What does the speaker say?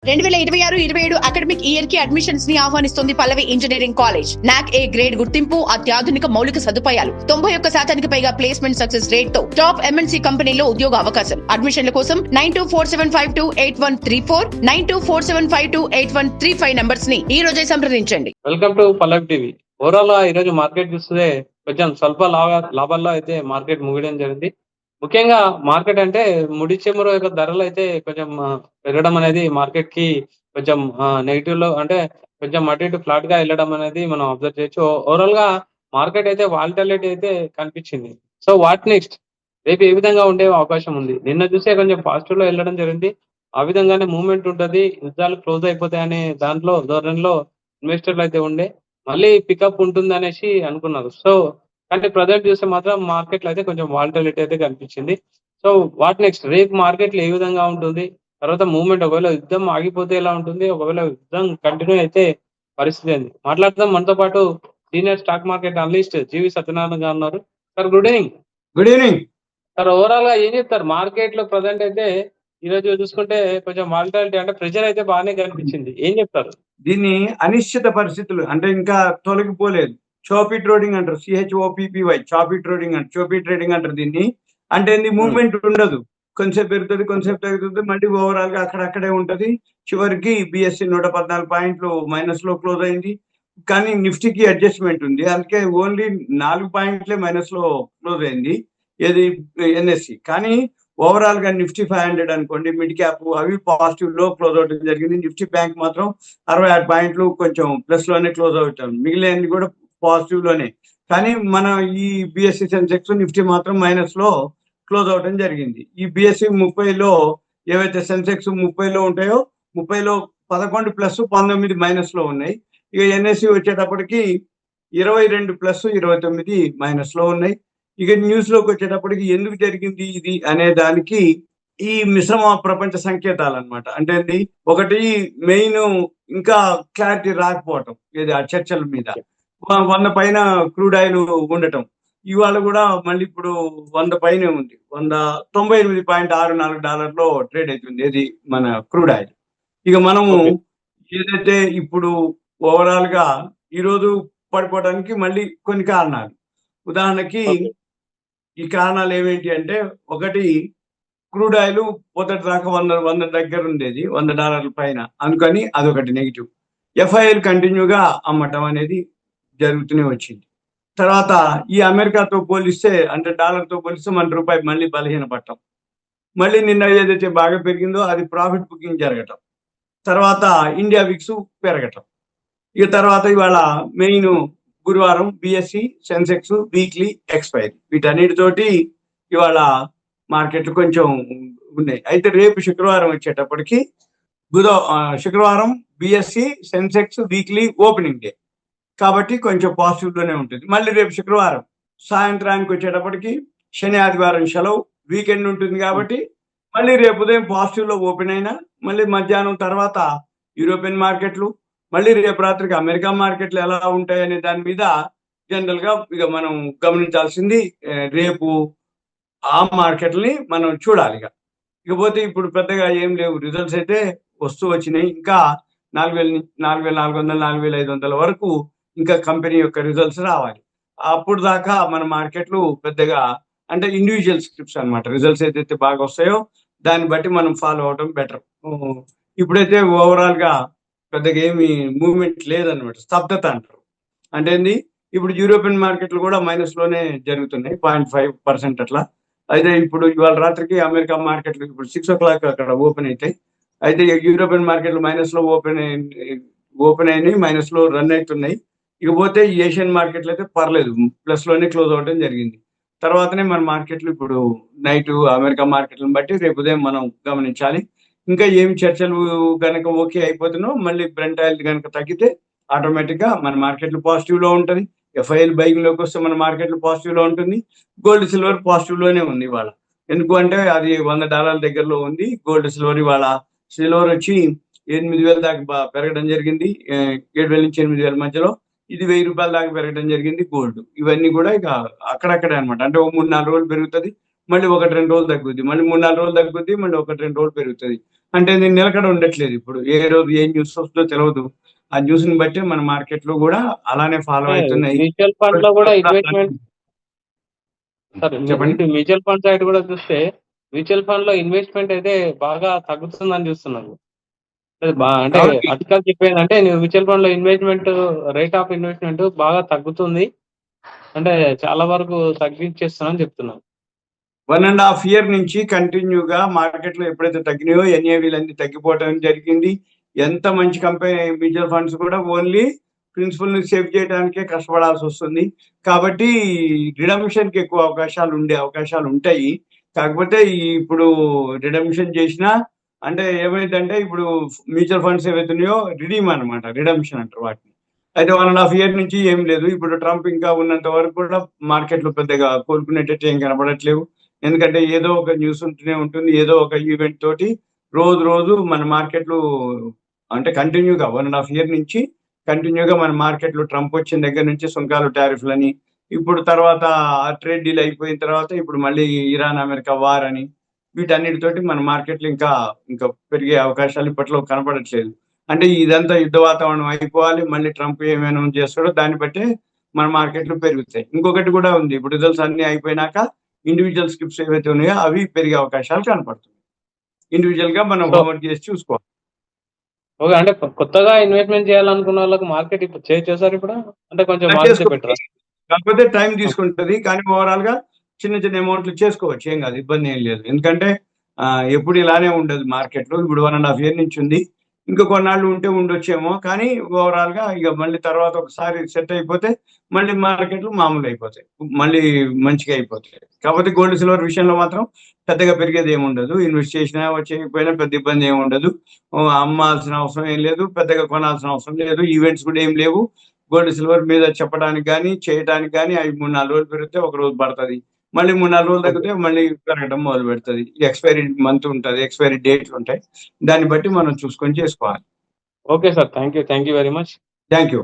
2026-27 academic year కి admissions ని ఆహ్వానిస్తుంది పల్లవి engineering college. నాక్ ఏ గ్రేడ్ గుర్తింపు, అత్యాధునిక మౌలిక సదుపాయాలు, 91% పైగా ప్లేస్మెంట్ సక్సెస్ రేట్ తో టాప్ ఎంఎన్సీ కంపెనీలో ఉద్యోగ అవకాశం. అడ్మిషన్ల కోసం 9247528134 9247528135 నంబర్స్ ని ఈ రోజే సంప్రదించండి. Welcome to Pallavi TV. Overall గా ఈ రోజు మార్కెట్ చూస్తే కొంచెం స్వల్ప లాభాల్లో అయితే మార్కెట్ ముగియడం జరిగింది. ముఖ్యంగా మార్కెట్ అంటే ముడి చమురు యొక్క ధరలు అయితే కొంచెం పెరగడం అనేది మార్కెట్ కి కొంచెం నెగిటివ్ లో అంటే కొంచెం అటు ఇటు ఫ్లాట్ గా వెళ్ళడం అనేది మనం అబ్జర్వ్ చేయొచ్చు. ఓవరాల్ గా మార్కెట్ అయితే వాలిటాలిటీ అయితే కనిపించింది. సో వాట్ నెక్స్ట్, రేపు ఏ విధంగా ఉండే అవకాశం ఉంది? నిన్న చూసే కొంచెం పాజిటివ్ లో వెళ్ళడం జరిగింది. ఆ విధంగానే మూవ్మెంట్ ఉంటుంది, యుద్ధాలు క్లోజ్ అయిపోతాయనే దాంట్లో ధోరణిలో ఇన్వెస్టర్లు అయితే ఉండే మళ్ళీ పికప్ ఉంటుంది అనేసి అనుకున్నారు. సో అంటే ప్రజెంట్ చూస్తే మాత్రం మార్కెట్ లో అయితే కొంచెం వాలిటాలిటీ అయితే కనిపించింది. సో వాట్ నెక్స్ట్, రేపు మార్కెట్ లో ఏ విధంగా ఉంటుంది, తర్వాత మూవ్మెంట్ ఒకవేళ యుద్ధం ఆగిపోతే ఎలా ఉంటుంది, ఒకవేళ యుద్ధం కంటిన్యూ అయితే పరిస్థితి ఏంది మాట్లాడదాం. మనతో పాటు సీనియర్ స్టాక్ మార్కెట్ అనలిస్ట్ జీవి సత్యనారాయణ గారు ఉన్నారు. Sir good evening. Good evening sir. Overall గా ఏం చెప్తారు? మార్కెట్ లో ప్రజెంట్ అయితే ఈ రోజు చూసుకుంటే కొంచెం వాలిటాలిటీ అంటే ప్రెషర్ అయితే బాగానే కనిపించింది, ఏం చెప్తారు? దీన్ని అనిశ్చిత పరిస్థితులు అంటే ఇంకా తొలగిపోలేదు. చోపీ ట్రేడింగ్ అంటారు, CHOPPY, చాపీ ట్రేడింగ్ అంటారు, చోపీ ట్రేడింగ్ అంటారు దీన్ని. అంటే మూవ్మెంట్ ఉండదు, కొంచెం పెరుగుతుంది, కొంచెం తగ్గుతుంది, మళ్ళీ ఓవరాల్ గా అక్కడక్కడే ఉంటది. చివరికి BSE 114 పాయింట్లు మైనస్ లో క్లోజ్ అయింది. కానీ నిఫ్టీకి అడ్జస్ట్మెంట్ ఉంది, అందుకే ఓన్లీ 4 పాయింట్లే మైనస్ లో క్లోజ్ అయింది ఏది NSE. కానీ ఓవరాల్ గా నిఫ్టీ 500 అనుకోండి, మిడ్ క్యాప్ అవి పాజిటివ్ లో క్లోజ్ అవడం జరిగింది. నిఫ్టీ బ్యాంక్ మాత్రం 66 పాయింట్లు కొంచెం ప్లస్ లోనే క్లోజ్ అవుతాం, మిగిలినవి కూడా పాజిటివ్ లోనే. కానీ మన ఈ BSE సెన్సెక్స్ నిఫ్టీ మాత్రం మైనస్ లో క్లోజ్ అవడం జరిగింది. ఈ BSE 30లో ఏవైతే సెన్సెక్స్ 30లో ఉంటాయో 30లో 11 ప్లస్ 19 మైనస్ లో ఉన్నాయి. ఇక NSE వచ్చేటప్పటికి 22 ప్లస్ 29 మైనస్ లో ఉన్నాయి. ఇక న్యూస్ లోకి వచ్చేటప్పటికి ఎందుకు జరిగింది ఇది అనే దానికి ఈ మిశ్రమ ప్రపంచ సంకేతాలు అనమాట. అంటే ఒకటి మెయిన్ ఇంకా క్లారిటీ రాకపోవటం, ఏది ఆ చర్చల మీద 100 పైన క్రూడ్ ఆయిల్ ఉండటం. ఇవాళ కూడా మళ్ళీ ఇప్పుడు 100 పైనే ఉంది, $198.64 ట్రేడ్ అవుతుంది ఏది మన క్రూడ్ ఆయిల్. ఇక మనము ఏదైతే ఇప్పుడు ఓవరాల్ గా ఈరోజు పడిపోవడానికి మళ్ళీ కొన్ని కారణాలు. ఉదాహరణకి ఈ కారణాలు ఏమేంటి అంటే, ఒకటి క్రూడ్ ఆయిల్ పొద్దుటి దాకా 100 దగ్గర ఉండేది, $100 పైన, అందుకని అదొకటి నెగిటివ్. FIL కంటిన్యూగా అమ్మటం అనేది జరుగుతూనే వచ్చింది. తర్వాత ఈ అమెరికాతో పోలిస్తే అంటే డాలర్తో పోలిస్తే మన రూపాయి మళ్ళీ బలహీనపడటం, మళ్ళీ నిన్న ఏదైతే బాగా పెరిగిందో అది ప్రాఫిట్ బుకింగ్ జరగటం, తర్వాత ఇండియా విక్స్ పెరగటం. ఇక తర్వాత ఇవాళ మెయిన్ గురువారం BSE సెన్సెక్స్ వీక్లీ ఎక్స్పైరీ, వీటన్నిటితోటి ఇవాళ మార్కెట్లు కొంచెం ఉన్నాయి. అయితే రేపు శుక్రవారం వచ్చేటప్పటికి శుక్రవారం BSE Sensex weekly opening day కాబట్టి కొంచెం పాజిటివ్ లోనే ఉంటుంది. మళ్ళీ రేపు శుక్రవారం సాయంత్రానికి వచ్చేటప్పటికి శని ఆదివారం సెలవు, వీకెండ్ ఉంటుంది కాబట్టి మళ్ళీ రేపు ఉదయం పాజిటివ్ లో ఓపెన్ అయినా మళ్ళీ మధ్యాహ్నం తర్వాత యూరోపియన్ మార్కెట్లు, మళ్ళీ రేపు రాత్రికి అమెరికా మార్కెట్లు ఎలా ఉంటాయి అనే దాని మీద జనరల్ గా ఇక మనం గమనించాల్సింది రేపు ఆ మార్కెట్ని మనం చూడాలి. ఇకపోతే ఇప్పుడు పెద్దగా ఏం లేవు, రిజల్ట్స్ అయితే వస్తూ వచ్చినాయి. ఇంకా 4,400 4,500 వరకు ఇంకా కంపెనీ యొక్క రిజల్ట్స్ రావాలి. అప్పుడు దాకా మన మార్కెట్లు పెద్దగా అంటే ఇండివిజువల్ స్క్రిప్ట్స్ అనమాట. రిజల్ట్స్ ఏదైతే బాగా వస్తాయో దాన్ని బట్టి మనం ఫాలో అవడం బెటర్. ఇప్పుడైతే ఓవరాల్ గా పెద్దగా ఏమి మూవ్మెంట్ లేదనమాట, స్తబ్దత అంటారు. అంటే ఇప్పుడు యూరోపియన్ మార్కెట్లు కూడా మైనస్ లోనే జరుగుతున్నాయి, 0.5% అట్లా. అయితే ఇప్పుడు ఇవాళ రాత్రికి అమెరికా మార్కెట్లు ఇప్పుడు 6 o'clock అక్కడ ఓపెన్ అవుతాయి. అయితే యూరోపియన్ మార్కెట్లు మైనస్ లో ఓపెన్ అయినాయి, మైనస్ లో రన్ అవుతున్నాయి. ఇకపోతే ఏషియన్ మార్కెట్లు అయితే పర్లేదు, ప్లస్ లోనే క్లోజ్ అవడం జరిగింది. తర్వాతనే మన మార్కెట్లు ఇప్పుడు నైట్ అమెరికా మార్కెట్లను బట్టి రేపు ఉదయం మనం గమనించాలి. ఇంకా ఏమి చర్చలు కనుక ఓకే అయిపోతున్నావు, మళ్ళీ బ్రెంట్ ఆయిల్ కనుక తగ్గితే ఆటోమేటిక్ గా మన మార్కెట్లు పాజిటివ్ లో ఉంటుంది. FIL బయింగ్ లోకి వస్తే మన మార్కెట్లు పాజిటివ్ లో ఉంటుంది. గోల్డ్ సిల్వర్ పాజిటివ్ లోనే ఉంది ఇవాళ. ఎందుకు అంటే అది $100 దగ్గరలో ఉంది గోల్డ్ సిల్వర్. ఇవాళ సిల్వర్ వచ్చి 8,000 దాకా పెరగడం జరిగింది, 7,000 నుంచి 8,000 మధ్యలో. ఇది $1,000 దాకా పెరగడం జరిగింది గోల్డ్. ఇవన్నీ కూడా ఇక అక్కడక్కడే అనమాట. అంటే 3-4 రోజులు పెరుగుతుంది, మళ్ళీ 1-2 రోజులు తగ్గుద్ది, మళ్ళీ 3-4 రోజులు తగ్గుద్ది, మళ్ళీ 1-2 రోజులు పెరుగుతుంది. అంటే నేను నిలకడ ఉండట్లేదు. ఇప్పుడు ఏ రోజు ఏ న్యూస్ వస్తుందో తెలియదు. ఆ న్యూస్ ని బట్టి మన మార్కెట్లు కూడా అలానే ఫాలో అవుతున్నాయి. మ్యూచువల్ ఫండ్ లో కూడా ఇన్వెస్ట్మెంట్ సార్ చెప్పండి. ఇటు మ్యూచువల్ ఫండ్ సైడ్ కూడా చూస్తే మ్యూచువల్ ఫండ్ లో ఇన్వెస్ట్మెంట్ అయితే బాగా తగ్గుతుందని చూస్తున్నాను. అంటే కాబట్టి ఆర్టికల్ చెప్పేదంటే మ్యూచువల్ ఫండ్ లో ఇన్వెస్ట్మెంట్ రేట్ ఆఫ్ ఇన్వెస్ట్మెంట్ బాగా తగ్గుతుంది, అంటే చాలా వరకు తగ్గించేస్తున్నాను చెప్తున్నాను. 1.5 year నుంచి కంటిన్యూగా మార్కెట్లో ఎప్పుడైతే తగ్గినాయో ఎన్ఏవీలు అన్ని తగ్గిపోవడం జరిగింది. ఎంత మంచి కంపెనీ మ్యూచువల్ ఫండ్స్ కూడా ఓన్లీ ప్రిన్సిపల్ ని సేవ్ చేయడానికే కష్టపడాల్సి వస్తుంది. కాబట్టి రిడమ్షన్ కి ఎక్కువ అవకాశాలు ఉంటాయి. కాకపోతే ఇప్పుడు రిడమ్షన్ చేసినా అంటే ఏమైందంటే ఇప్పుడు మ్యూచువల్ ఫండ్స్ ఏవైతున్నాయో రిడీమ్ అనమాట, రిడమ్షన్ అంటారు వాటిని. అయితే 1.5 year నుంచి ఏం లేదు. ఇప్పుడు ట్రంప్ ఇంకా ఉన్నంత వరకు కూడా మార్కెట్లు పెద్దగా కోలుకునేటట్టు ఏం కనబడట్లేవు. ఎందుకంటే ఏదో ఒక న్యూస్ ఉంటూనే ఉంటుంది, ఏదో ఒక ఈవెంట్ తోటి రోజు మన మార్కెట్లు అంటే కంటిన్యూగా 1.5 year నుంచి కంటిన్యూగా మన మార్కెట్లు ట్రంప్ వచ్చిన దగ్గర నుంచి సుంకాలు టారిఫ్లని, ఇప్పుడు తర్వాత ట్రేడ్ డీల్ అయిపోయిన తర్వాత ఇప్పుడు మళ్ళీ ఇరాన్ అమెరికా వార్ అని వీటన్నిటితోటి మన మార్కెట్లు ఇంకా ఇంకా పెరిగే అవకాశాలు ఇప్పట్లో కనపడట్లేదు. అంటే ఇదంతా యుద్ధ వాతావరణం అయిపోవాలి, మళ్ళీ ట్రంప్ ఏమైనా చేస్తాడో దాన్ని బట్టి మన మార్కెట్లు పెరుగుతాయి. ఇంకొకటి కూడా ఉంది, ఇప్పుడు రిజల్ట్స్ అన్ని అయిపోయినాక ఇండివిజువల్ స్క్రిప్ట్స్ ఏవైతే ఉన్నాయో అవి పెరిగే అవకాశాలు కనపడుతుంది. ఇండివిజువల్ గా మనం హోంవర్క్ చేసి చూసుకోవాలి. ఓకే, అంటే కొత్తగా ఇన్వెస్ట్మెంట్ చేయాలనుకున్న వాళ్ళకి మార్కెట్ ఇప్పుడు చేశారు ఇప్పుడు, అంటే కొంచెం మారితే బెటర్. కాకపోతే టైం తీసుకుంటది, కానీ ఓవరాల్ గా చిన్న అమౌంట్లు చేసుకోవచ్చు, ఏం కాదు, ఇబ్బంది ఏం లేదు. ఎందుకంటే ఎప్పుడు ఇలానే ఉండదు మార్కెట్ లో. ఇప్పుడు 1.5 year నుంచి ఉంది, ఇంకా కొన్నాళ్ళు ఉంటే ఉండొచ్చేమో, కానీ ఓవరాల్ గా ఇక మళ్ళీ తర్వాత ఒకసారి సెట్ అయిపోతే మళ్ళీ మార్కెట్లు మామూలు అయిపోతాయి, మళ్ళీ మంచిగా అయిపోతాయి. కాకపోతే గోల్డ్ సిల్వర్ విషయంలో మాత్రం పెద్దగా పెరిగేది ఏమి ఉండదు. ఇన్వెస్ట్ చేసినా చేయకపోయినా పెద్ద ఇబ్బంది ఏమి ఉండదు. అమ్మాల్సిన అవసరం ఏం లేదు, పెద్దగా కొనాల్సిన అవసరం లేదు, ఈవెంట్స్ కూడా ఏం లేవు. గోల్డ్ సిల్వర్ మీద చెప్పడానికి కానీ చేయడానికి కానీ అవి 3-4 రోజులు పెరిగితే ఒక రోజు పడుతుంది, మళ్ళీ 3-4 రోజులు తగ్గితే మళ్ళీ పెరగడం మొదలు పెడుతుంది. ఎక్స్పైరీ మంత్ ఉంటుంది, ఎక్స్పైరీ డేట్లు ఉంటాయి, దాన్ని బట్టి మనం చూసుకొని చేసుకోవాలి. Okay sir, thank you very much. Thank you.